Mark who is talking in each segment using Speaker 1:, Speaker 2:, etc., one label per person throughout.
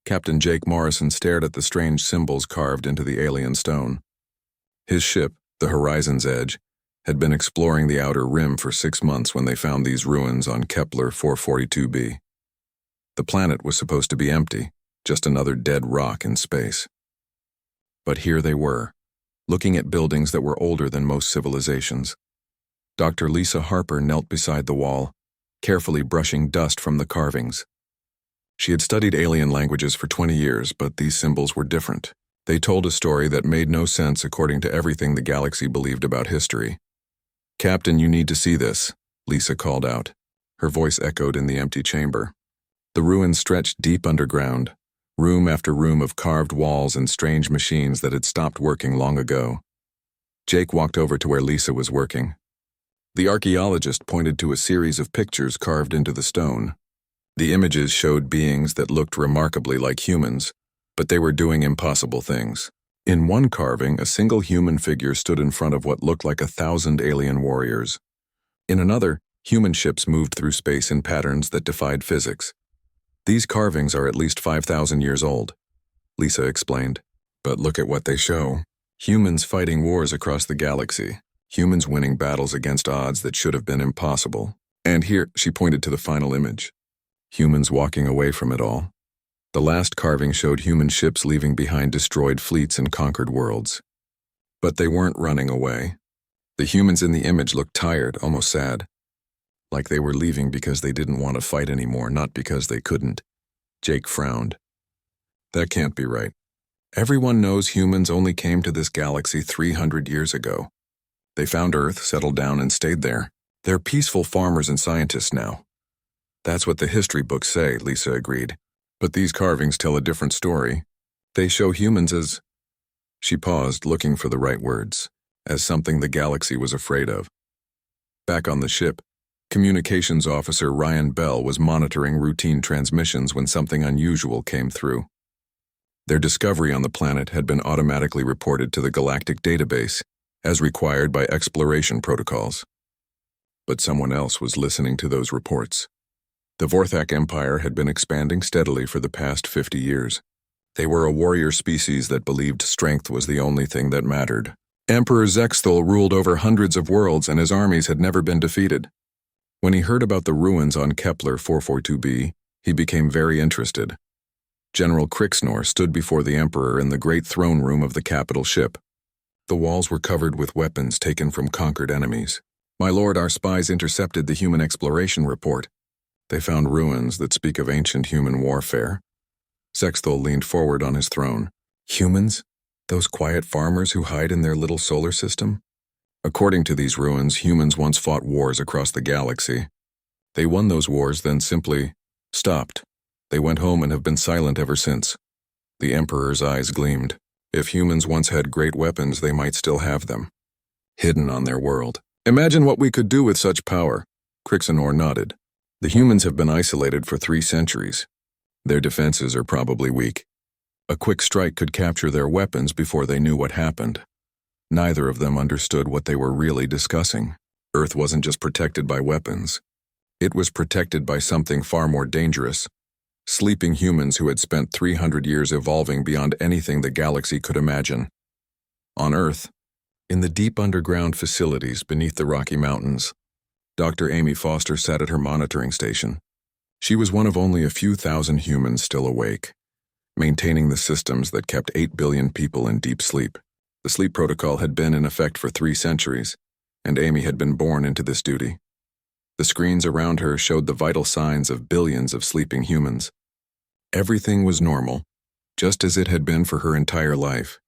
Speaker 1: Captain Jake Morrison stared at the strange symbols carved into the alien stone. His ship, the Horizon's Edge, had been exploring the outer rim for 6 months when they found these ruins on Kepler 442b. The planet was supposed to be empty, just another dead rock in space. But here they were, looking at buildings that were older than most civilizations. Dr. Lisa Harper knelt beside the wall, carefully brushing dust from the carvings. She had studied alien languages for 20 years, but these symbols were different. They told a story that made no sense according to everything the galaxy believed about history. "Captain, you need to see this," Lisa called out. Her voice echoed in the empty chamber. The ruins stretched deep underground, room after room of carved walls and strange machines that had stopped working long ago. Jake walked over to where Lisa was working. The archaeologist pointed to a series of pictures carved into the stone. The images showed beings that looked remarkably like humans, but they were doing impossible things. In one carving, a single human figure stood in front of what looked like 1,000 alien warriors. In another, human ships moved through space in patterns that defied physics. "These carvings are at least 5,000 years old," Lisa explained. "But look at what they show. Humans fighting wars across the galaxy. Humans winning battles against odds that should have been impossible. And here," she pointed to the final image. Humans walking away from it all. The last carving showed human ships leaving behind destroyed fleets and conquered worlds. But they weren't running away. The humans in the image looked tired, almost sad. Like they were leaving because they didn't want to fight anymore, not because they couldn't. Jake frowned. "That can't be right. Everyone knows humans only came to this galaxy 300 years ago. They found Earth, settled down, and stayed there. They're peaceful farmers and scientists now." "That's what the history books say," Lisa agreed. "But these carvings tell a different story. They show humans as—" She paused, looking for the right words, "as something the galaxy was afraid of." Back on the ship, Communications Officer Ryan Bell was monitoring routine transmissions when something unusual came through. Their discovery on the planet had been automatically reported to the Galactic database, as required by exploration protocols. But someone else was listening to those reports. The Vorthak Empire had been expanding steadily for the past 50 years. They were a warrior species that believed strength was the only thing that mattered. Emperor Zexthal ruled over hundreds of worlds and his armies had never been defeated. When he heard about the ruins on Kepler 442b, he became very interested. General Krixnor stood before the Emperor in the great throne room of the capital ship. The walls were covered with weapons taken from conquered enemies. "My lord, our spies intercepted the human exploration report. They found ruins that speak of ancient human warfare." Zexthal leaned forward on his throne. "Humans? Those quiet farmers who hide in their little solar system? According to these ruins, humans once fought wars across the galaxy. They won those wars, then simply stopped. They went home and have been silent ever since." The Emperor's eyes gleamed. If humans once had great weapons, they might still have them, hidden on their world. "Imagine what we could do with such power." Krixnor nodded. "The humans have been isolated for 3 centuries. Their defenses are probably weak. A quick strike could capture their weapons before they knew what happened." Neither of them understood what they were really discussing. Earth wasn't just protected by weapons. It was protected by something far more dangerous. Sleeping humans who had spent 300 years evolving beyond anything the galaxy could imagine. On Earth, in the deep underground facilities beneath the Rocky Mountains, Dr. Amy Foster sat at her monitoring station. She was one of only a few thousand humans still awake, maintaining the systems that kept 8 billion people in deep sleep. The sleep protocol had been in effect for 3 centuries, and Amy had been born into this duty. The screens around her showed the vital signs of billions of sleeping humans. Everything was normal, just as it had been for her entire life.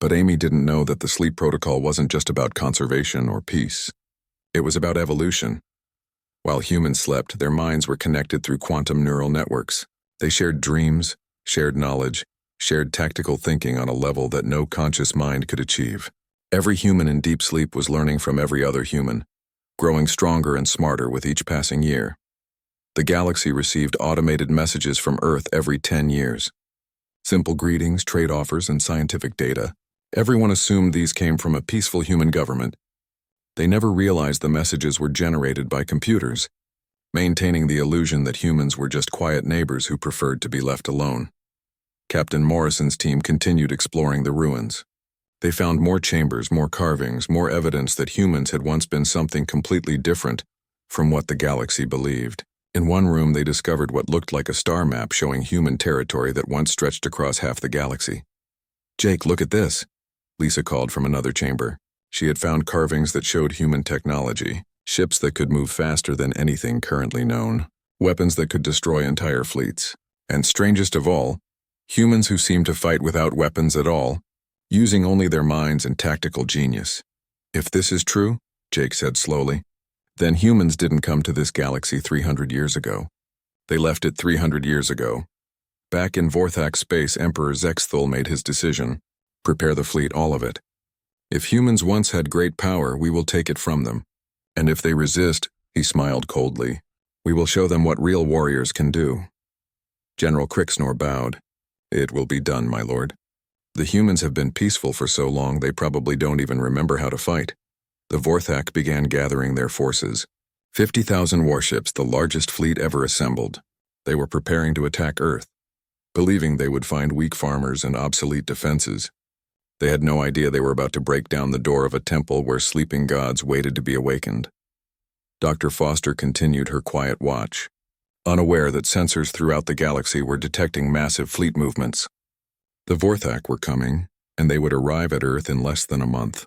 Speaker 1: But Amy didn't know that the sleep protocol wasn't just about conservation or peace. It was about evolution. While humans slept, their minds were connected through quantum neural networks. They shared dreams, shared knowledge, shared tactical thinking on a level that no conscious mind could achieve. Every human in deep sleep was learning from every other human, growing stronger and smarter with each passing year. The galaxy received automated messages from Earth every 10 years. Simple greetings, trade offers, and scientific data. Everyone assumed these came from a peaceful human government. They never realized the messages were generated by computers, maintaining the illusion that humans were just quiet neighbors who preferred to be left alone. Captain Morrison's team continued exploring the ruins. They found more chambers, more carvings, more evidence that humans had once been something completely different from what the galaxy believed. In one room, they discovered what looked like a star map showing human territory that once stretched across half the galaxy. "Jake, look at this," Lisa called from another chamber. She had found carvings that showed human technology, ships that could move faster than anything currently known, weapons that could destroy entire fleets, and strangest of all, humans who seemed to fight without weapons at all, using only their minds and tactical genius. "If this is true," Jake said slowly, "then humans didn't come to this galaxy 300 years ago. They left it 300 years ago. Back in Vorthak space, Emperor Zexthul made his decision. Prepare the fleet, all of it. If humans once had great power, we will take it from them. And if they resist," he smiled coldly, "we will show them what real warriors can do." General Crixnor bowed. "It will be done, my lord. The humans have been peaceful for so long they probably don't even remember how to fight." The Vorthak began gathering their forces. 50,000 warships, the largest fleet ever assembled. They were preparing to attack Earth, believing they would find weak farmers and obsolete defenses. They had no idea they were about to break down the door of a temple where sleeping gods waited to be awakened. Dr. Foster continued her quiet watch, unaware that sensors throughout the galaxy were detecting massive fleet movements. The Vorthak were coming, and they would arrive at Earth in less than a month.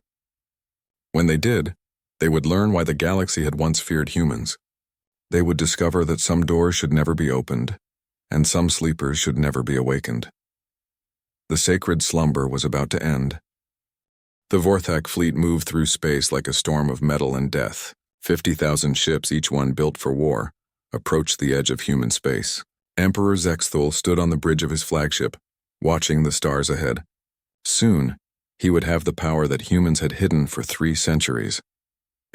Speaker 1: When they did, they would learn why the galaxy had once feared humans. They would discover that some doors should never be opened, and some sleepers should never be awakened. The sacred slumber was about to end. The Vorthak fleet moved through space like a storm of metal and death. 50,000 ships, each one built for war, approached the edge of human space. Emperor Zexthul stood on the bridge of his flagship, watching the stars ahead. Soon, he would have the power that humans had hidden for 3 centuries.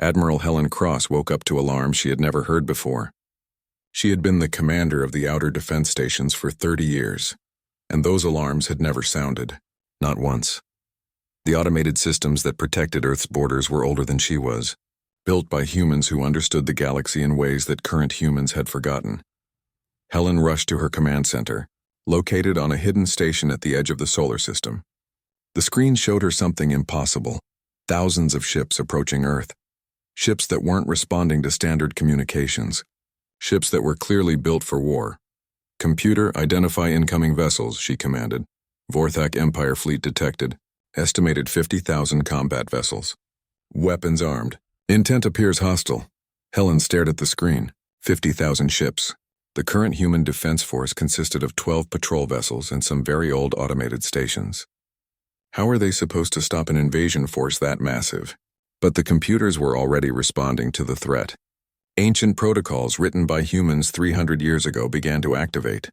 Speaker 1: Admiral Helen Cross woke up to alarms she had never heard before. She had been the commander of the outer defense stations for 30 years, and those alarms had never sounded, not once. The automated systems that protected Earth's borders were older than she was, built by humans who understood the galaxy in ways that current humans had forgotten. Helen rushed to her command center, located on a hidden station at the edge of the solar system. The screen showed her something impossible: thousands of ships approaching Earth. Ships that weren't responding to standard communications. Ships that were clearly built for war. "Computer, identify incoming vessels," she commanded. Vorthak Empire fleet detected. Estimated 50,000 combat vessels. Weapons armed. Intent appears hostile. Helen stared at the screen. 50,000 ships. The current human defense force consisted of 12 patrol vessels and some very old automated stations. How are they supposed to stop an invasion force that massive? But the computers were already responding to the threat. Ancient protocols written by humans 300 years ago began to activate.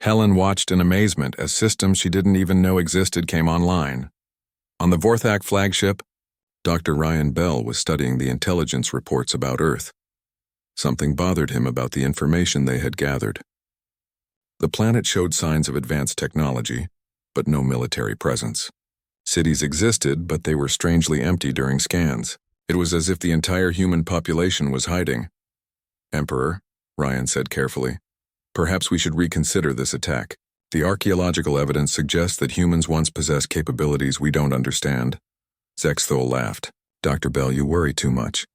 Speaker 1: Helen watched in amazement as systems she didn't even know existed came online. On the Vorthak flagship, Dr. Ryan Bell was studying the intelligence reports about Earth. Something bothered him about the information they had gathered. The planet showed signs of advanced technology, but no military presence. Cities existed, but they were strangely empty during scans. It was as if the entire human population was hiding. "Emperor," Ryan said carefully, "perhaps we should reconsider this attack. The archaeological evidence suggests that humans once possessed capabilities we don't understand." Zexthul laughed. "Dr. Bell, you worry too much.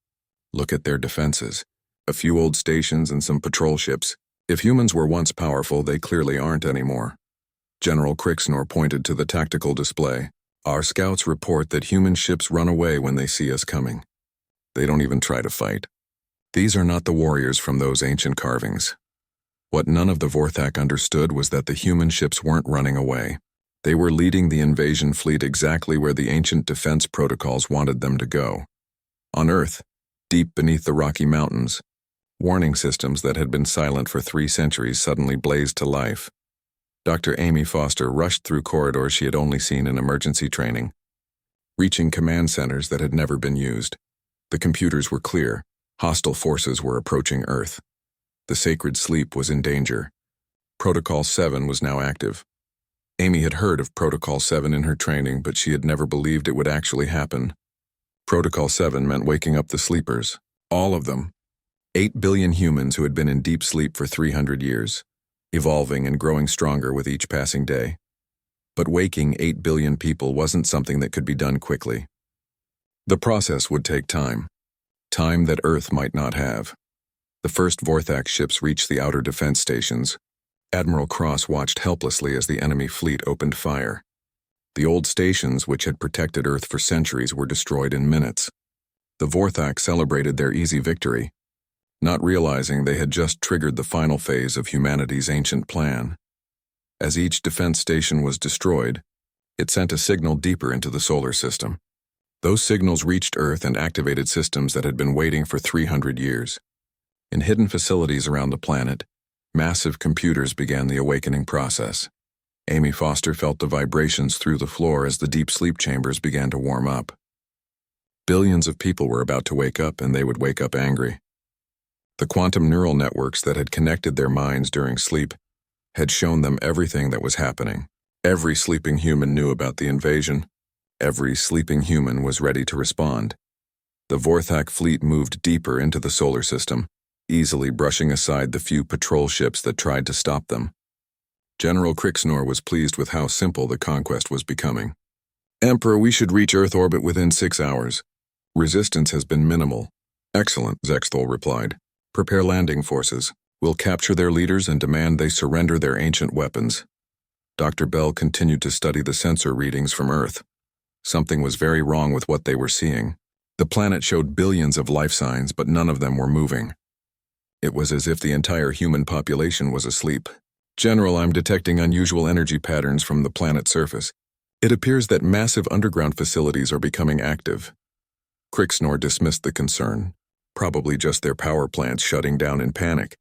Speaker 1: Look at their defenses. A few old stations and some patrol ships. If humans were once powerful, they clearly aren't anymore." General Crixnor pointed to the tactical display. "Our scouts report that human ships run away when they see us coming. They don't even try to fight. These are not the warriors from those ancient carvings." What none of the Vorthak understood was that the human ships weren't running away. They were leading the invasion fleet exactly where the ancient defense protocols wanted them to go. On Earth, deep beneath the Rocky Mountains, warning systems that had been silent for 3 centuries suddenly blazed to life. Dr. Amy Foster rushed through corridors she had only seen in emergency training, reaching command centers that had never been used. The computers were clear. Hostile forces were approaching Earth. The sacred sleep was in danger. Protocol 7 was now active. Amy had heard of Protocol 7 in her training, but she had never believed it would actually happen. Protocol 7 meant waking up the sleepers. All of them. 8 billion humans who had been in deep sleep for 300 years. evolving and growing stronger with each passing day. But waking 8 billion people wasn't something that could be done quickly. The process would take time that Earth might not have. The first Vorthak ships reached the outer defense stations. Admiral Cross watched helplessly as the enemy fleet opened fire. The old stations, which had protected Earth for centuries, were destroyed in minutes. The Vorthak celebrated their easy victory, not realizing they had just triggered the final phase of humanity's ancient plan. As each defense station was destroyed, it sent a signal deeper into the solar system. Those signals reached Earth and activated systems that had been waiting for 300 years. In hidden facilities around the planet, massive computers began the awakening process. Amy Foster felt the vibrations through the floor as the deep sleep chambers began to warm up. Billions of people were about to wake up, and they would wake up angry. The quantum neural networks that had connected their minds during sleep had shown them everything that was happening. Every sleeping human knew about the invasion. Every sleeping human was ready to respond. The Vorthak fleet moved deeper into the solar system, easily brushing aside the few patrol ships that tried to stop them. General Krixnor was pleased with how simple the conquest was becoming. "Emperor, we should reach Earth orbit within 6 hours. Resistance has been minimal." "Excellent," Zexthol replied. "Prepare landing forces. We'll capture their leaders and demand they surrender their ancient weapons." Dr. Bell continued to study the sensor readings from Earth. Something was very wrong with what they were seeing. The planet showed billions of life signs, but none of them were moving. It was as if the entire human population was asleep. "General, I'm detecting unusual energy patterns from the planet's surface. It appears that massive underground facilities are becoming active." Krixnor dismissed the concern. Probably just their power plants shutting down in panic.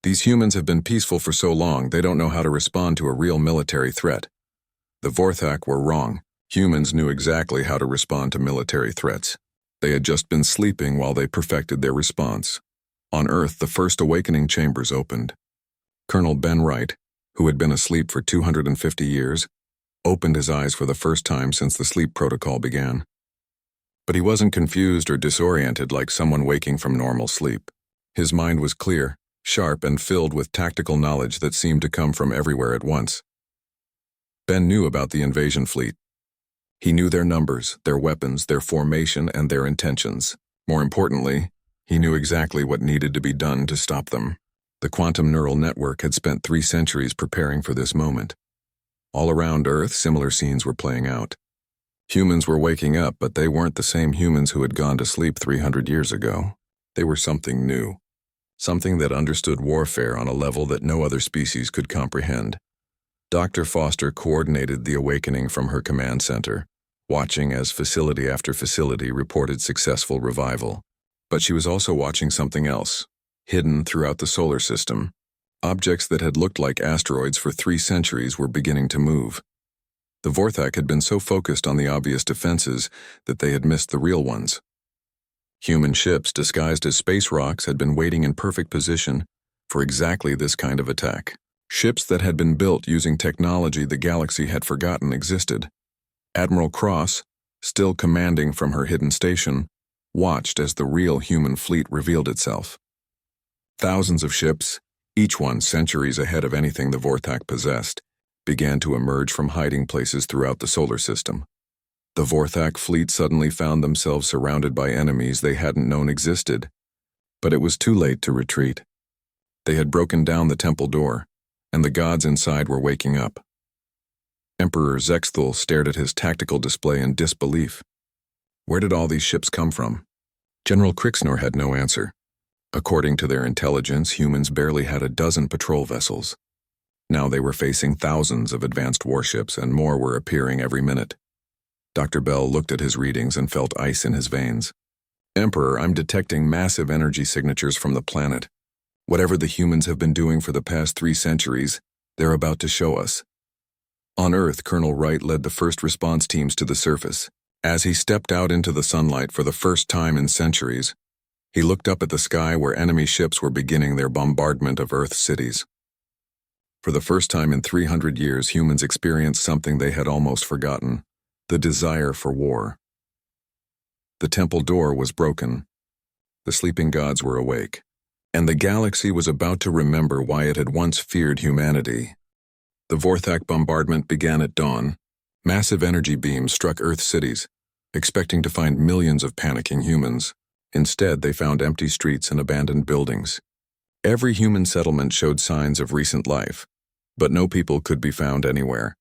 Speaker 1: These humans have been peaceful for so long, they don't know how to respond to a real military threat. The Vorthak were wrong. Humans knew exactly how to respond to military threats. They had just been sleeping while they perfected their response. On Earth, the first awakening chambers opened. Colonel Ben Wright, who had been asleep for 250 years, opened his eyes for the first time since the sleep protocol began. But he wasn't confused or disoriented like someone waking from normal sleep. His mind was clear, sharp, and filled with tactical knowledge that seemed to come from everywhere at once. Ben knew about the invasion fleet. He knew their numbers, their weapons, their formation, and their intentions. More importantly, he knew exactly what needed to be done to stop them. The quantum neural network had spent 3 centuries preparing for this moment. All around Earth, similar scenes were playing out. Humans were waking up, but they weren't the same humans who had gone to sleep 300 years ago. They were something new. Something that understood warfare on a level that no other species could comprehend. Dr. Foster coordinated the awakening from her command center, watching as facility after facility reported successful revival. But she was also watching something else, hidden throughout the solar system. Objects that had looked like asteroids for 3 centuries were beginning to move. The Vorthak had been so focused on the obvious defenses that they had missed the real ones. Human ships disguised as space rocks had been waiting in perfect position for exactly this kind of attack. Ships that had been built using technology the galaxy had forgotten existed. Admiral Cross, still commanding from her hidden station, watched as the real human fleet revealed itself. Thousands of ships, each one centuries ahead of anything the Vorthak possessed, began to emerge from hiding places throughout the solar system. The Vorthak fleet suddenly found themselves surrounded by enemies they hadn't known existed, but it was too late to retreat. They had broken down the temple door, and the gods inside were waking up. Emperor Zexthul stared at his tactical display in disbelief. Where did all these ships come from? General Krixnor had no answer. According to their intelligence, humans barely had a dozen patrol vessels. Now they were facing thousands of advanced warships, and more were appearing every minute. Dr. Bell looked at his readings and felt ice in his veins. "Emperor, I'm detecting massive energy signatures from the planet. Whatever the humans have been doing for the past 3 centuries, they're about to show us." On Earth, Colonel Wright led the first response teams to the surface. As he stepped out into the sunlight for the first time in centuries, he looked up at the sky where enemy ships were beginning their bombardment of Earth's cities. For the first time in 300 years, humans experienced something they had almost forgotten: the desire for war. The temple door was broken. The sleeping gods were awake. and the galaxy was about to remember why it had once feared humanity. The Vorthak bombardment began at dawn. Massive energy beams struck Earth cities, expecting to find millions of panicking humans. Instead, they found empty streets and abandoned buildings. Every human settlement showed signs of recent life, but no people could be found anywhere.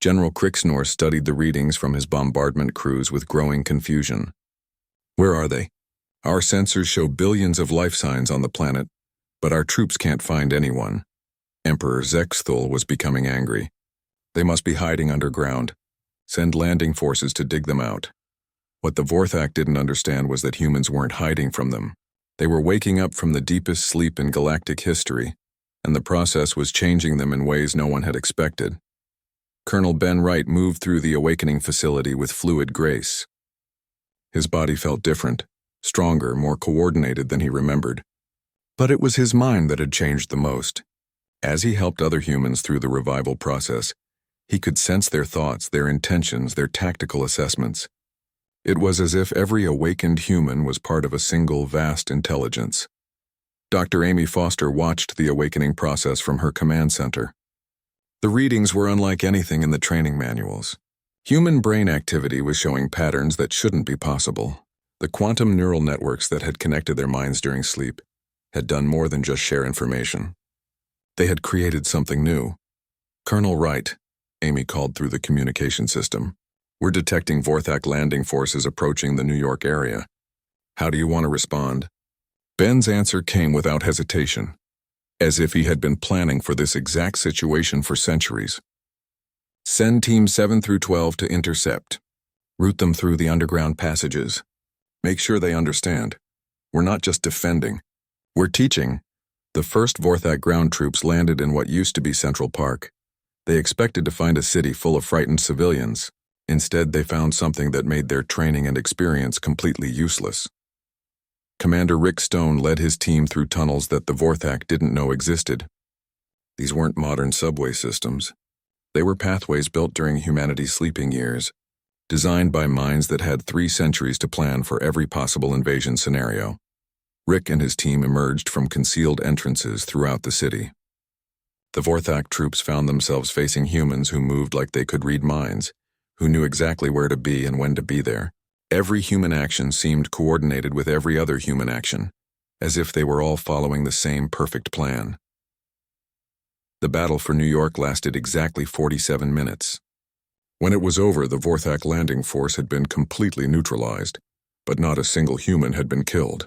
Speaker 1: General Krixnor studied the readings from his bombardment crews with growing confusion. Where are they? Our sensors show billions of life signs on the planet, but our troops can't find anyone. Emperor Zexthul was becoming angry. They must be hiding underground. Send landing forces to dig them out. What the Vorthak didn't understand was that humans weren't hiding from them. They were waking up from the deepest sleep in galactic history, and the process was changing them in ways no one had expected. Colonel Ben Wright moved through the awakening facility with fluid grace. His body felt different, stronger, more coordinated than he remembered. But it was his mind that had changed the most. As he helped other humans through the revival process, he could sense their thoughts, their intentions, their tactical assessments. It was as if every awakened human was part of a single vast intelligence. Dr. Amy Foster watched the awakening process from her command center. The readings were unlike anything in the training manuals. Human brain activity was showing patterns that shouldn't be possible. The quantum neural networks that had connected their minds during sleep had done more than just share information. They had created something new. Colonel Wright, Amy called through the communication system. We're detecting Vorthak landing forces approaching the New York area. How do you want to respond? Ben's answer came without hesitation, as if he had been planning for this exact situation for centuries. Send Teams 7 through 12 to intercept. Route them through the underground passages. Make sure they understand. We're not just defending. We're teaching. The first Vorthak ground troops landed in what used to be Central Park. They expected to find a city full of frightened civilians. Instead, they found something that made their training and experience completely useless. Commander Rick Stone led his team through tunnels that the Vorthak didn't know existed. These weren't modern subway systems. They were pathways built during humanity's sleeping years, designed by minds that had 3 centuries to plan for every possible invasion scenario. Rick and his team emerged from concealed entrances throughout the city. The Vorthak troops found themselves facing humans who moved like they could read minds, who knew exactly where to be and when to be there. Every human action seemed coordinated with every other human action, as if they were all following the same perfect plan. The battle for New York lasted exactly 47 minutes. When it was over, the Vorthak landing force had been completely neutralized, but not a single human had been killed.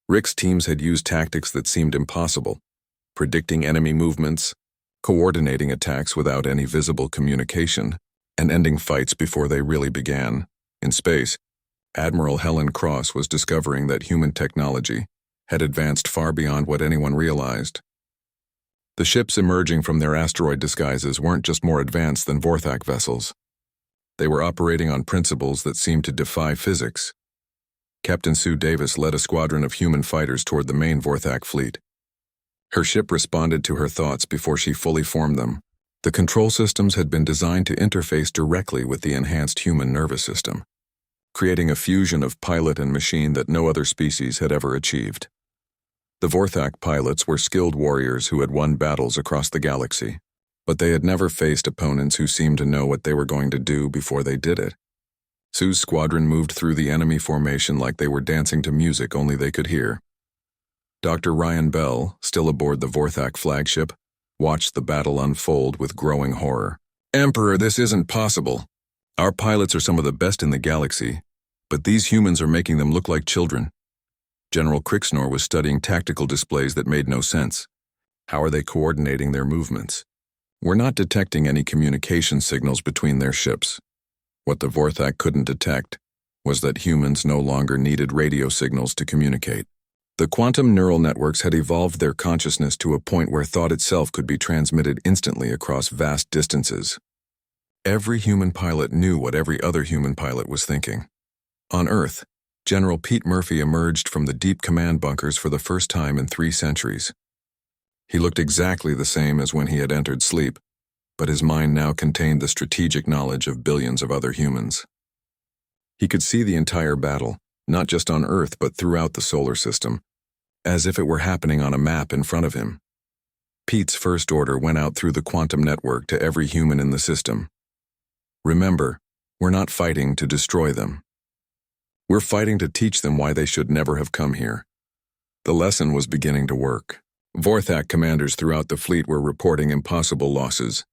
Speaker 1: Rick's teams had used tactics that seemed impossible, predicting enemy movements, coordinating attacks without any visible communication, and ending fights before they really began. In space, Admiral Helen Cross was discovering that human technology had advanced far beyond what anyone realized. The ships emerging from their asteroid disguises weren't just more advanced than Vorthak vessels. They were operating on principles that seemed to defy physics. Captain Sue Davis led a squadron of human fighters toward the main Vorthak fleet. Her ship responded to her thoughts before she fully formed them. The control systems had been designed to interface directly with the enhanced human nervous system, creating a fusion of pilot and machine that no other species had ever achieved. The Vorthak pilots were skilled warriors who had won battles across the galaxy, but they had never faced opponents who seemed to know what they were going to do before they did it. Sue's squadron moved through the enemy formation like they were dancing to music only they could hear. Dr. Ryan Bell, still aboard the Vorthak flagship, watched the battle unfold with growing horror. Emperor, this isn't possible. Our pilots are some of the best in the galaxy, but these humans are making them look like children. General Krixnor was studying tactical displays that made no sense. How are they coordinating their movements? We're not detecting any communication signals between their ships. What the Vorthak couldn't detect was that humans no longer needed radio signals to communicate. The quantum neural networks had evolved their consciousness to a point where thought itself could be transmitted instantly across vast distances. Every human pilot knew what every other human pilot was thinking. On Earth, General Pete Murphy emerged from the deep command bunkers for the first time in 3 centuries. He looked exactly the same as when he had entered sleep, but his mind now contained the strategic knowledge of billions of other humans. He could see the entire battle, not just on Earth but throughout the solar system, as if it were happening on a map in front of him. Pete's first order went out through the quantum network to every human in the system. Remember, we're not fighting to destroy them. We're fighting to teach them why they should never have come here. The lesson was beginning to work. Vorthak commanders throughout the fleet were reporting impossible losses.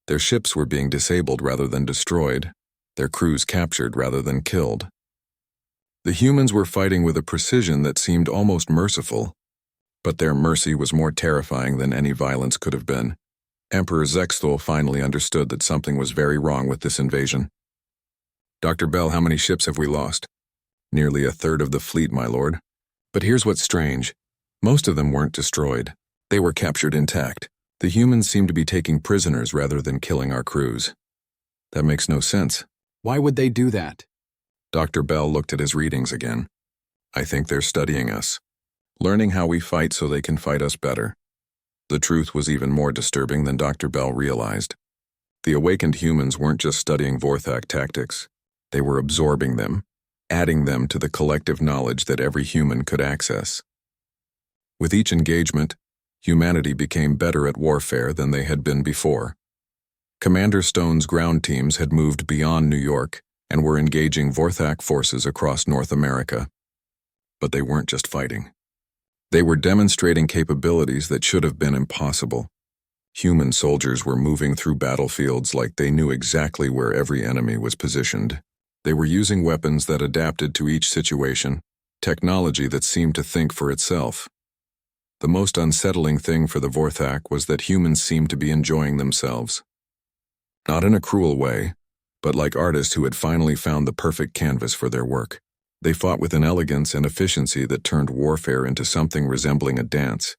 Speaker 1: Their ships were being disabled rather than destroyed, their crews captured rather than killed. The humans were fighting with a precision that seemed almost merciful, but their mercy was more terrifying than any violence could have been. Emperor Zexthul finally understood that something was very wrong with this invasion. "Dr. Bell, how many ships have we lost?" "Nearly a third of the fleet, my lord. But here's what's strange. Most of them weren't destroyed. They were captured intact. The humans seem to be taking prisoners rather than killing our crews." "That makes no sense."
Speaker 2: Why would they do that?
Speaker 1: Dr. Bell looked at his readings again. "I think they're studying us, learning how we fight so they can fight us better." The truth was even more disturbing than Dr. Bell realized. The awakened humans weren't just studying Vorthak tactics. They were absorbing them, adding them to the collective knowledge that every human could access. With each engagement, humanity became better at warfare than they had been before. Commander Stone's ground teams had moved beyond New York and were engaging Vorthak forces across North America. But they weren't just fighting. They were demonstrating capabilities that should have been impossible. Human soldiers were moving through battlefields like they knew exactly where every enemy was positioned. They were using weapons that adapted to each situation, technology that seemed to think for itself. The most unsettling thing for the Vorthak was that humans seemed to be enjoying themselves. Not in a cruel way, but like artists who had finally found the perfect canvas for their work. They fought with an elegance and efficiency that turned warfare into something resembling a dance.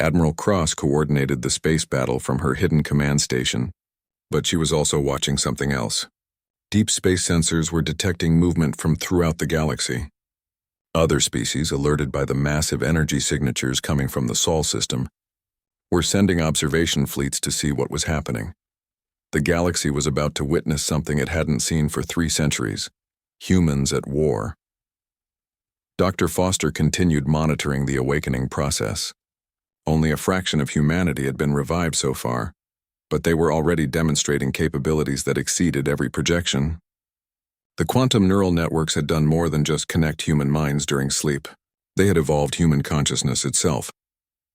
Speaker 1: Admiral Cross coordinated the space battle from her hidden command station, but she was also watching something else. Deep space sensors were detecting movement from throughout the galaxy. Other species, alerted by the massive energy signatures coming from the Sol system, were sending observation fleets to see what was happening. The galaxy was about to witness something it hadn't seen for 3 centuries. Humans at war. Dr. Foster continued monitoring the awakening process. Only a fraction of humanity had been revived so far, but they were already demonstrating capabilities that exceeded every projection. The quantum neural networks had done more than just connect human minds during sleep. They had evolved human consciousness itself.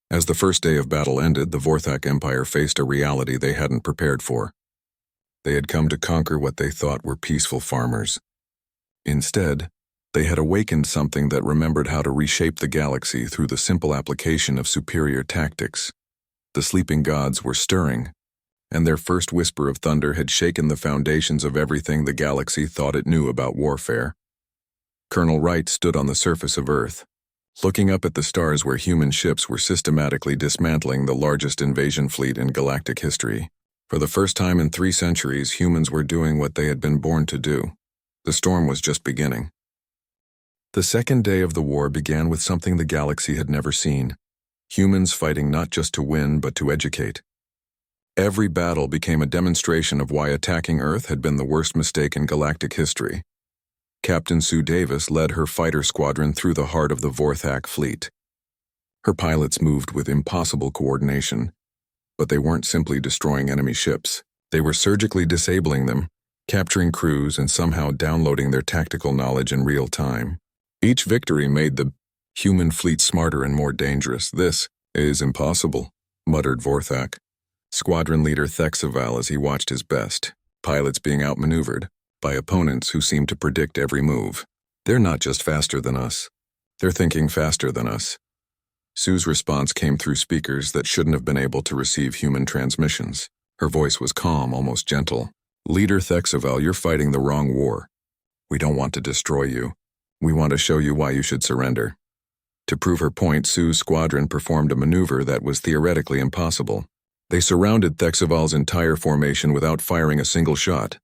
Speaker 1: As the first day of battle ended, the Vorthak Empire faced a reality they hadn't prepared for. They had come to conquer what they thought were peaceful farmers. Instead, they had awakened something that remembered how to reshape the galaxy through the simple application of superior tactics. The sleeping gods were stirring, and their first whisper of thunder had shaken the foundations of everything the galaxy thought it knew about warfare. Colonel Wright stood on the surface of Earth, looking up at the stars where human ships were systematically dismantling the largest invasion fleet in galactic history. For the first time in 3 centuries, humans were doing what they had been born to do. The storm was just beginning. The second day of the war began with something the galaxy had never seen. Humans fighting not just to win, but to educate. Every battle became a demonstration of why attacking Earth had been the worst mistake in galactic history. Captain Sue Davis led her fighter squadron through the heart of the Vorthak fleet. Her pilots moved with impossible coordination, but they weren't simply destroying enemy ships. They were surgically disabling them, capturing crews and somehow downloading their tactical knowledge in real time. Each victory made the human fleet smarter and more dangerous. "This is impossible," muttered Vorthak, squadron leader Thexaval, as he watched his best pilots being outmaneuvered by opponents who seemed to predict every move. "They're not just faster than us. They're thinking faster than us." Sue's response came through speakers that shouldn't have been able to receive human transmissions. Her voice was calm, almost gentle. "Leader Thexaval, you're fighting the wrong war. We don't want to destroy you. We want to show you why you should surrender." To prove her point, Sue's squadron performed a maneuver that was theoretically impossible. They surrounded Thexaval's entire formation without firing a single shot,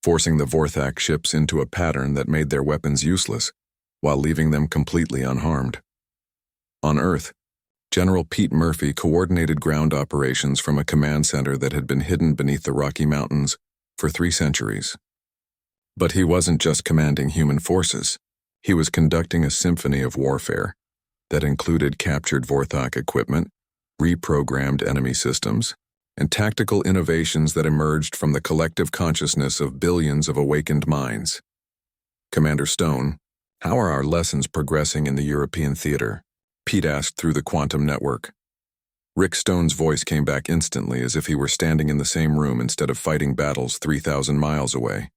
Speaker 1: forcing the Vorthak ships into a pattern that made their weapons useless, while leaving them completely unharmed. On Earth, General Pete Murphy coordinated ground operations from a command center that had been hidden beneath the Rocky Mountains for 3 centuries. But he wasn't just commanding human forces. He was conducting a symphony of warfare. that included captured Vorthak equipment, reprogrammed enemy systems, and tactical innovations that emerged from the collective consciousness of billions of awakened minds. Commander Stone, how are our lessons progressing in the European theater? Pete asked through the quantum network. Rick Stone's voice came back instantly as if he were standing in the same room instead of fighting battles 3,000 miles away.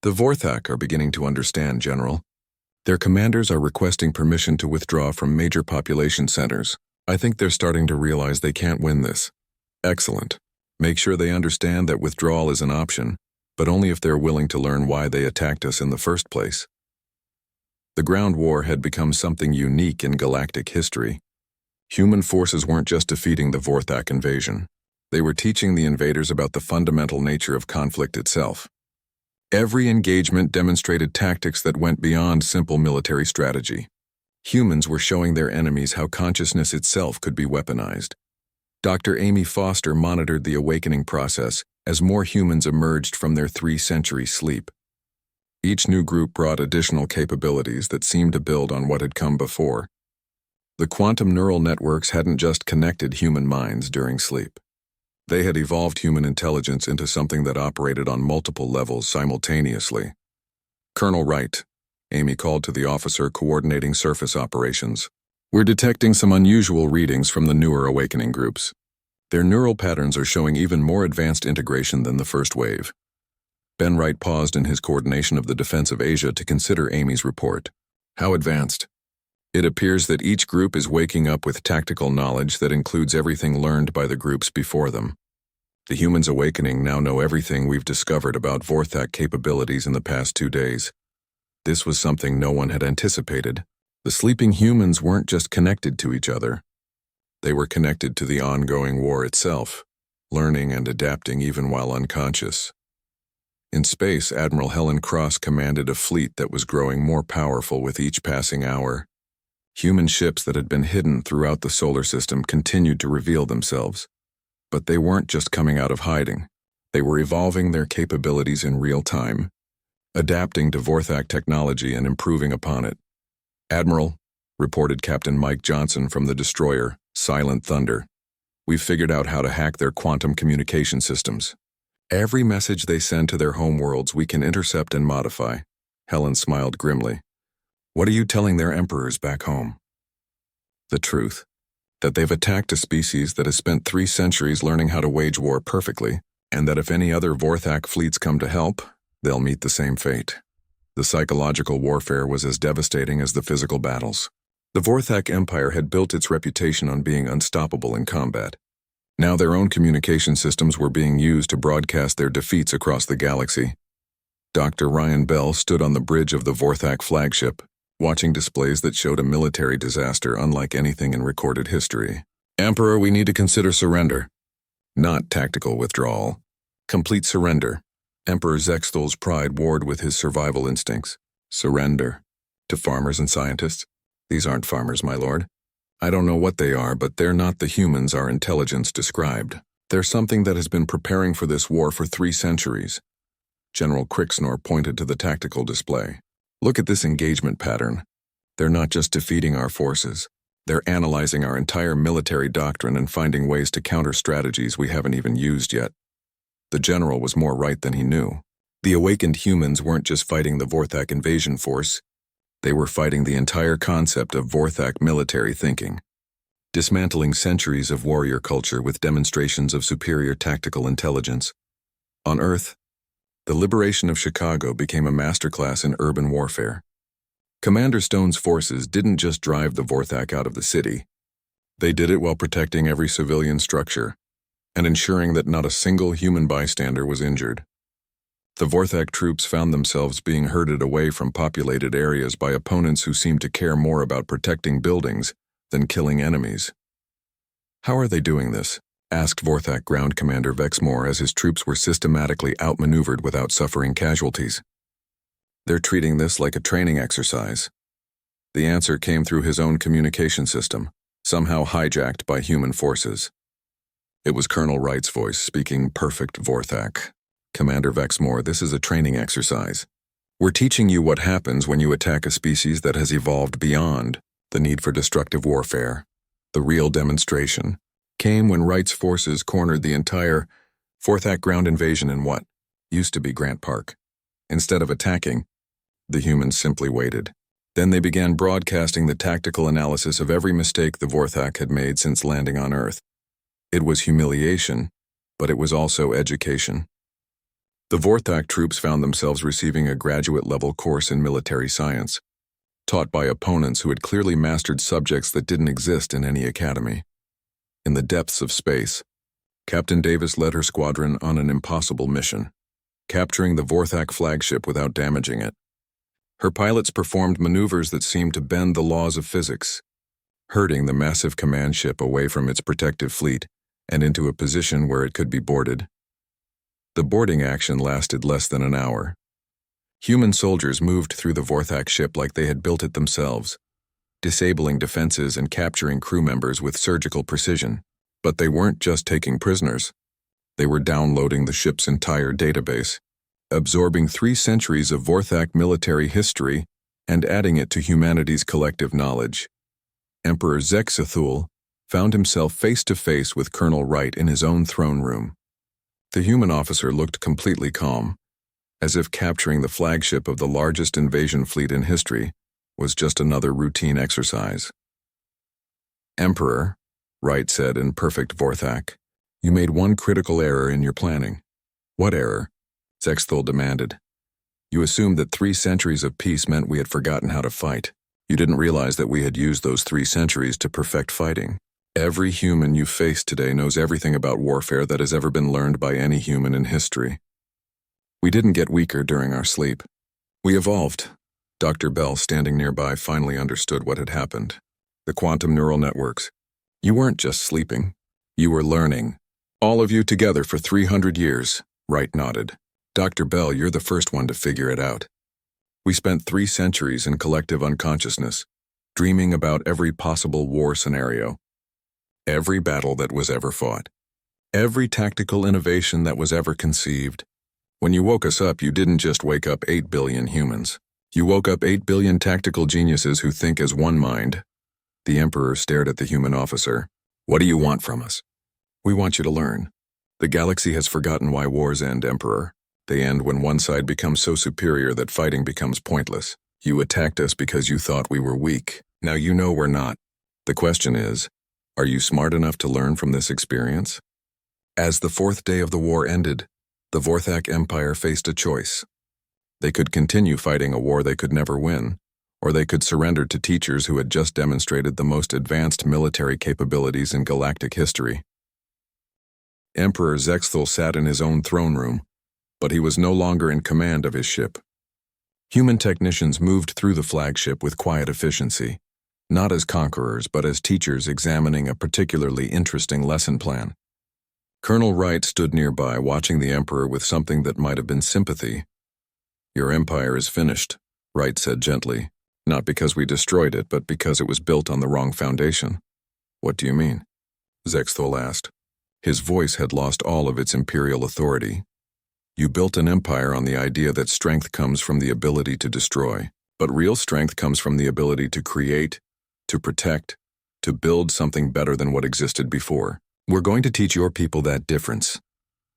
Speaker 1: The Vorthak are beginning to understand, General. Their commanders are requesting permission to withdraw from major population centers. I think they're starting to realize they can't win this. Excellent. Make sure they understand that withdrawal is an option, but only if they're willing to learn why they attacked us in the first place. The ground war had become something unique in galactic history. Human forces weren't just defeating the Vorthak invasion. They were teaching the invaders about the fundamental nature of conflict itself. Every engagement demonstrated tactics that went beyond simple military strategy. Humans were showing their enemies how consciousness itself could be weaponized. Dr. Amy Foster monitored the awakening process as more humans emerged from their 3-century sleep. Each new group brought additional capabilities that seemed to build on what had come before. The quantum neural networks hadn't just connected human minds during sleep. They had evolved human intelligence into something that operated on multiple levels simultaneously. Colonel Wright, Amy called to the officer coordinating surface operations. We're detecting some unusual readings from the newer awakening groups. Their neural patterns are showing even more advanced integration than the first wave. Ben Wright paused in his coordination of the defense of Asia to consider Amy's report. How advanced? It appears that each group is waking up with tactical knowledge that includes everything learned by the groups before them. The humans awakening now know everything we've discovered about Vorthak capabilities in the past 2 days. This was something no one had anticipated. The sleeping humans weren't just connected to each other. They were connected to the ongoing war itself, learning and adapting even while unconscious. In space, Admiral Helen Cross commanded a fleet that was growing more powerful with each passing hour. Human ships that had been hidden throughout the solar system continued to reveal themselves. But they weren't just coming out of hiding. They were evolving their capabilities in real time, adapting to Vorthak technology and improving upon it. Admiral, reported Captain Mike Johnson from the destroyer, Silent Thunder. We've figured out how to hack their quantum communication systems. Every message they send to their homeworlds we can intercept and modify. Helen smiled grimly. What are you telling their emperors back home? The truth. That they've attacked a species that has spent 3 centuries learning how to wage war perfectly, and that if any other Vorthak fleets come to help, they'll meet the same fate. The psychological warfare was as devastating as the physical battles. The Vorthak Empire had built its reputation on being unstoppable in combat. Now their own communication systems were being used to broadcast their defeats across the galaxy. Dr. Ryan Bell stood on the bridge of the Vorthak flagship, watching displays that showed a military disaster unlike anything in recorded history. Emperor, we need to consider surrender. Not tactical withdrawal. Complete surrender. Emperor Zexthol's pride warred with his survival instincts. Surrender. To farmers and scientists? These aren't farmers, my lord. I don't know what they are, but they're not the humans our intelligence described. They're something that has been preparing for this war for 3 centuries. General Crixnor pointed to the tactical display. Look at this engagement pattern. They're not just defeating our forces. They're analyzing our entire military doctrine and finding ways to counter strategies we haven't even used yet. The general was more right than he knew. The awakened humans weren't just fighting the Vorthak invasion force. They were fighting the entire concept of Vorthak military thinking, dismantling centuries of warrior culture with demonstrations of superior tactical intelligence. On Earth, the liberation of Chicago became a masterclass in urban warfare. Commander Stone's forces didn't just drive the Vorthak out of the city. They did it while protecting every civilian structure and ensuring that not a single human bystander was injured. The Vorthak troops found themselves being herded away from populated areas by opponents who seemed to care more about protecting buildings than killing enemies. How are they doing this? Asked Vorthak Ground Commander Vexmore as his troops were systematically outmaneuvered without suffering casualties. They're treating this like a training exercise. The answer came through his own communication system, somehow hijacked by human forces. It was Colonel Wright's voice speaking perfect Vorthak. Commander Vexmore, this is a training exercise. We're teaching you what happens when you attack a species that has evolved beyond The need for destructive warfare, the real demonstration, came when Wright's forces cornered the entire Fourth Act ground invasion in what used to be Grant Park. Instead of attacking, the humans simply waited. Then they began broadcasting the tactical analysis of every mistake the Vorthak had made since landing on Earth. It was humiliation, but it was also education. The Vorthak troops found themselves receiving a graduate-level course in military science, taught by opponents who had clearly mastered subjects that didn't exist in any academy. In the depths of space, Captain Davis led her squadron on an impossible mission, capturing the Vorthak flagship without damaging it. Her pilots performed maneuvers that seemed to bend the laws of physics, herding the massive command ship away from its protective fleet and into a position where it could be boarded. The boarding action lasted less than an hour. Human soldiers moved through the Vorthak ship like they had built it themselves, disabling defenses and capturing crew members with surgical precision. But they weren't just taking prisoners. They were downloading the ship's entire database, absorbing 3 centuries of Vorthak military history and adding it to humanity's collective knowledge. Emperor Zexathul found himself face-to-face with Colonel Wright in his own throne room. The human officer looked completely calm, as if capturing the flagship of the largest invasion fleet in history was just another routine exercise. "Emperor," Wright said in perfect Vorthak, "you made one critical error in your planning." "What error?" Zexthul demanded. "You assumed that 3 centuries of peace meant we had forgotten how to fight. You didn't realize that we had used those 3 centuries to perfect fighting. Every human you face today knows everything about warfare that has ever been learned by any human in history. We didn't get weaker during our sleep. We evolved." Dr. Bell, standing nearby, finally understood what had happened. The quantum neural networks. "You weren't just sleeping. You were learning. All of you together for 300 years, Wright nodded. "Dr. Bell, you're the first one to figure it out. We spent 3 centuries in collective unconsciousness, dreaming about every possible war scenario, every battle that was ever fought, every tactical innovation that was ever conceived. When you woke us up, you didn't just wake up 8 billion humans. You woke up 8 billion tactical geniuses who think as one mind." The Emperor stared at the human officer. "What do you want from us?" "We want you to learn. The galaxy has forgotten why wars end, Emperor. They end when one side becomes so superior that fighting becomes pointless. You attacked us because you thought we were weak. Now you know we're not. The question is, are you smart enough to learn from this experience?" As the 4th day of the war ended, the Vorthak Empire faced a choice. They could continue fighting a war they could never win, or they could surrender to teachers who had just demonstrated the most advanced military capabilities in galactic history. Emperor Zexthul sat in his own throne room, but he was no longer in command of his ship. Human technicians moved through the flagship with quiet efficiency, not as conquerors but as teachers examining a particularly interesting lesson plan. Colonel Wright stood nearby, watching the Emperor with something that might have been sympathy. "Your empire is finished," Wright said gently, "not because we destroyed it, but because it was built on the wrong foundation." "What do you mean?" Zexthul asked. His voice had lost all of its imperial authority. "You built an empire on the idea that strength comes from the ability to destroy, but real strength comes from the ability to create, to protect, to build something better than what existed before. We're going to teach your people that difference."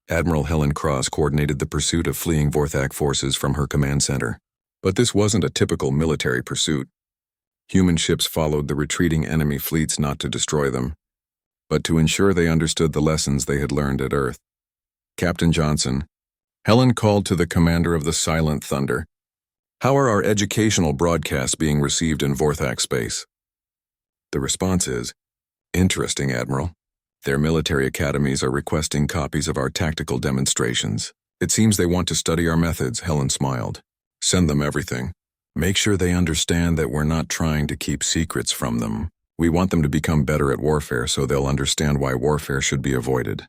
Speaker 1: Admiral Helen Cross coordinated the pursuit of fleeing Vorthak forces from her command center. But this wasn't a typical military pursuit. Human ships followed the retreating enemy fleets not to destroy them, but to ensure they understood the lessons they had learned at Earth. "Captain Johnson," Helen called to the commander of the Silent Thunder, "how are our educational broadcasts being received in Vorthak space?" The response is, "Interesting, Admiral. Their military academies are requesting copies of our tactical demonstrations. It seems they want to study our methods," Helen smiled. "Send them everything. Make sure they understand that we're not trying to keep secrets from them. We want them to become better at warfare so they'll understand why warfare should be avoided."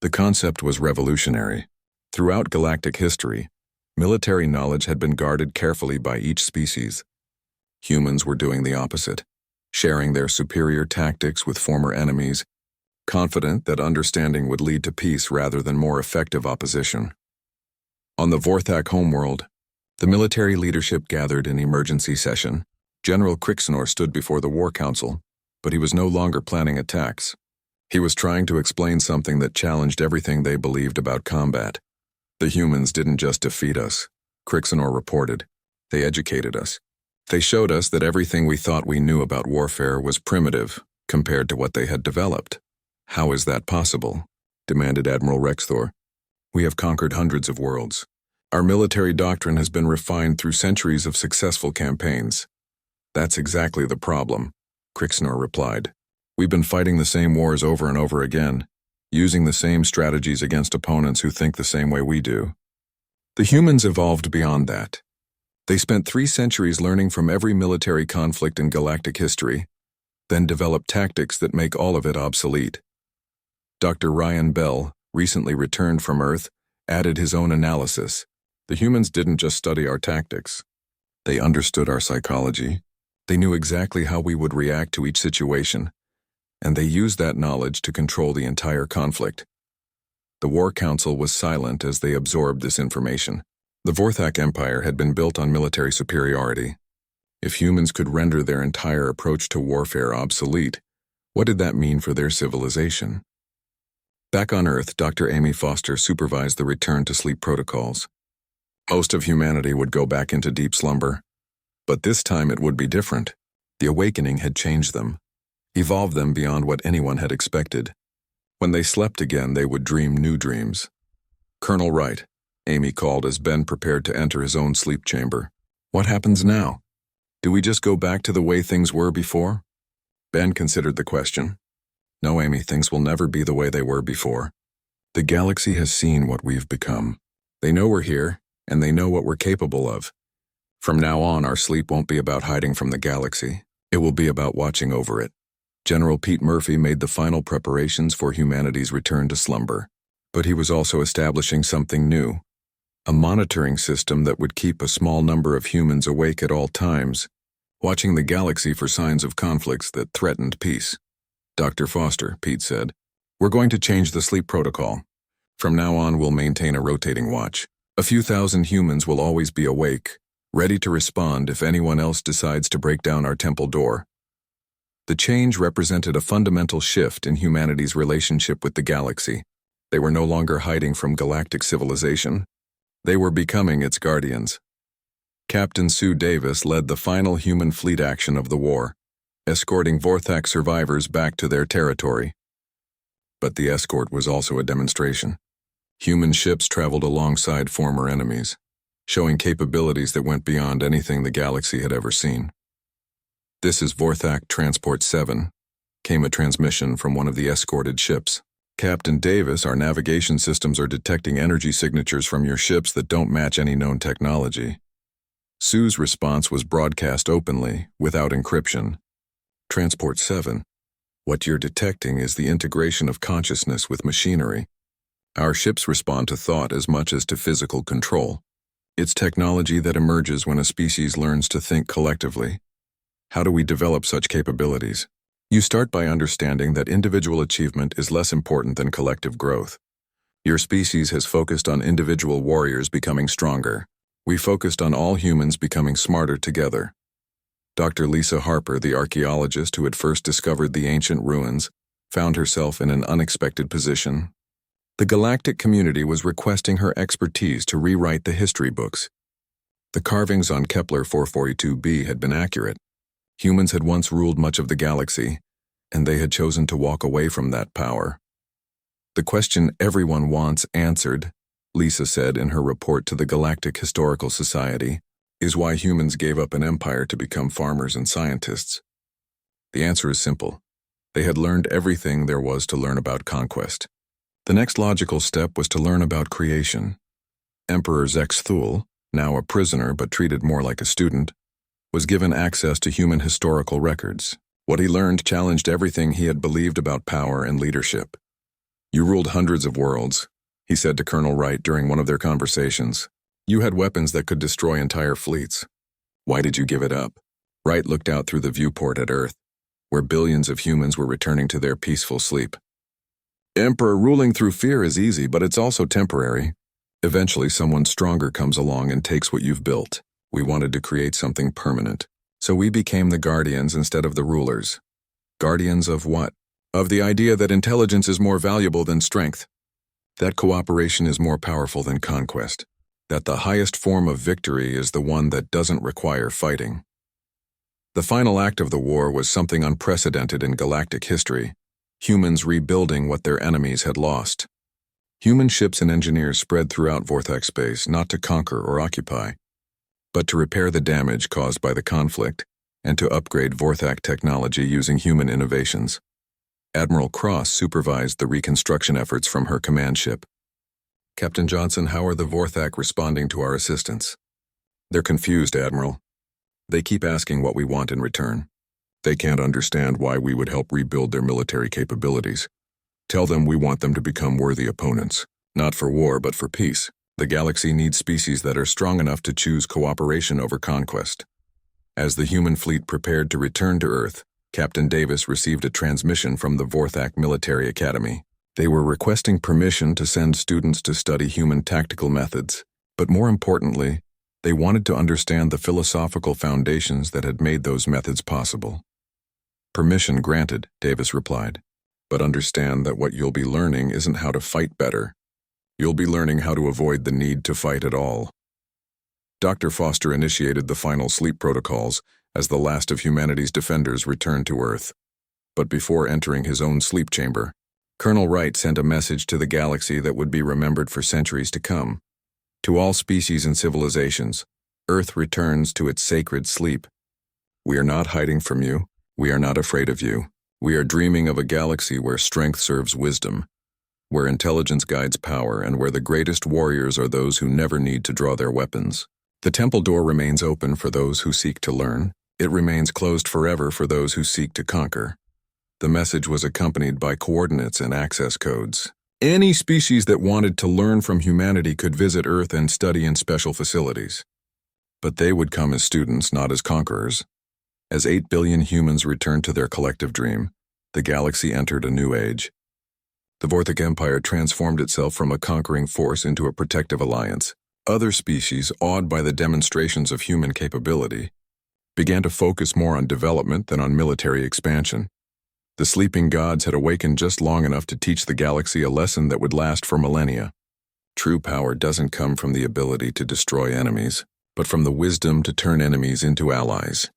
Speaker 1: The concept was revolutionary. Throughout galactic history, military knowledge had been guarded carefully by each species. Humans were doing the opposite, sharing their superior tactics with former enemies, confident that understanding would lead to peace rather than more effective opposition. On the Vorthak homeworld, the military leadership gathered in emergency session. General Crixenor stood before the War Council, but he was no longer planning attacks. He was trying to explain something that challenged everything they believed about combat. The humans didn't just defeat us, Crixenor reported. They educated us. They showed us that everything we thought we knew about warfare was primitive compared to what they had developed. How is that possible? Demanded Admiral Rexthor. We have conquered hundreds of worlds. Our military doctrine has been refined through centuries of successful campaigns. That's exactly the problem, Crixenor replied. We've been fighting the same wars over and over again, using the same strategies against opponents who think the same way we do. The humans evolved beyond that. They spent 3 centuries learning from every military conflict in galactic history, then developed tactics that make all of it obsolete. Dr. Ryan Bell, recently returned from Earth, added his own analysis. The humans didn't just study our tactics. They understood our psychology. They knew exactly how we would react to each situation, and they used that knowledge to control the entire conflict. The War Council was silent as they absorbed this information. The Vorthak Empire had been built on military superiority. If humans could render their entire approach to warfare obsolete, what did that mean for their civilization? Back on Earth, Dr. Amy Foster supervised the return-to-sleep protocols. Most of humanity would go back into deep slumber, but this time it would be different. The awakening had changed them, evolved them beyond what anyone had expected. When they slept again, they would dream new dreams. Colonel Wright, Amy called as Ben prepared to enter his own sleep chamber. What happens now? Do we just go back to the way things were before? Ben considered the question. No, Amy, things will never be the way they were before. The galaxy has seen what we've become. They know we're here, and they know what we're capable of. From now on, our sleep won't be about hiding from the galaxy. It will be about watching over it. General Pete Murphy made the final preparations for humanity's return to slumber. But he was also establishing something new. A monitoring system that would keep a small number of humans awake at all times, watching the galaxy for signs of conflicts that threatened peace. Dr. Foster, Pete said, we're going to change the sleep protocol. From now on, we'll maintain a rotating watch. A few thousand humans will always be awake, ready to respond if anyone else decides to break down our temple door. The change represented a fundamental shift in humanity's relationship with the galaxy. They were no longer hiding from galactic civilization. They were becoming its guardians. Captain Sue Davis led the final human fleet action of the war, escorting Vorthak survivors back to their territory. But the escort was also a demonstration. Human ships traveled alongside former enemies, showing capabilities that went beyond anything the galaxy had ever seen. This is Vorthak Transport 7, came a transmission from one of the escorted ships. Captain Davis, our navigation systems are detecting energy signatures from your ships that don't match any known technology. Sue's response was broadcast openly, without encryption. Transport 7, what you're detecting is the integration of consciousness with machinery. Our ships respond to thought as much as to physical control. It's technology that emerges when a species learns to think collectively. How do we develop such capabilities? You start by understanding that individual achievement is less important than collective growth. Your species has focused on individual warriors becoming stronger. We focused on all humans becoming smarter together. Dr. Lisa Harper, the archaeologist who had first discovered the ancient ruins, found herself in an unexpected position. The galactic community was requesting her expertise to rewrite the history books. The carvings on Kepler 442b had been accurate. Humans had once ruled much of the galaxy, and they had chosen to walk away from that power. The question everyone wants answered, Lisa said in her report to the Galactic Historical Society, is why humans gave up an empire to become farmers and scientists. The answer is simple. They had learned everything there was to learn about conquest. The next logical step was to learn about creation. Emperor Zexthul, now a prisoner but treated more like a student, was given access to human historical records. What he learned challenged everything he had believed about power and leadership. You ruled hundreds of worlds, he said to Colonel Wright during one of their conversations. You had weapons that could destroy entire fleets. Why did you give it up? Wright looked out through the viewport at Earth, where billions of humans were returning to their peaceful sleep. Emperor, ruling through fear is easy, but it's also temporary. Eventually, someone stronger comes along and takes what you've built. We wanted to create something permanent. So we became the guardians instead of the rulers. Guardians of what? Of the idea that intelligence is more valuable than strength, that cooperation is more powerful than conquest, that the highest form of victory is the one that doesn't require fighting. The final act of the war was something unprecedented in galactic history, humans rebuilding what their enemies had lost. Human ships and engineers spread throughout Vortex space not to conquer or occupy, but to repair the damage caused by the conflict and to upgrade Vortex technology using human innovations. Admiral Cross supervised the reconstruction efforts from her command ship. Captain Johnson, how are the Vorthak responding to our assistance? They're confused, Admiral. They keep asking what we want in return. They can't understand why we would help rebuild their military capabilities. Tell them we want them to become worthy opponents, not for war but for peace. The galaxy needs species that are strong enough to choose cooperation over conquest. As the human fleet prepared to return to Earth, Captain Davis received a transmission from the Vorthak Military Academy. They were requesting permission to send students to study human tactical methods, but more importantly, they wanted to understand the philosophical foundations that had made those methods possible. Permission granted, Davis replied, but understand that what you'll be learning isn't how to fight better. You'll be learning how to avoid the need to fight at all. Dr. Foster initiated the final sleep protocols as the last of humanity's defenders returned to Earth. But before entering his own sleep chamber, Colonel Wright sent a message to the galaxy that would be remembered for centuries to come. To all species and civilizations, Earth returns to its sacred sleep. We are not hiding from you. We are not afraid of you. We are dreaming of a galaxy where strength serves wisdom, where intelligence guides power, and where the greatest warriors are those who never need to draw their weapons. The temple door remains open for those who seek to learn. It remains closed forever for those who seek to conquer. The message was accompanied by coordinates and access codes. Any species that wanted to learn from humanity could visit Earth and study in special facilities. But they would come as students, not as conquerors. As 8 billion humans returned to their collective dream, the galaxy entered a new age. The Vorthak Empire transformed itself from a conquering force into a protective alliance. Other species, awed by the demonstrations of human capability, began to focus more on development than on military expansion. The sleeping gods had awakened just long enough to teach the galaxy a lesson that would last for millennia. True power doesn't come from the ability to destroy enemies, but from the wisdom to turn enemies into allies.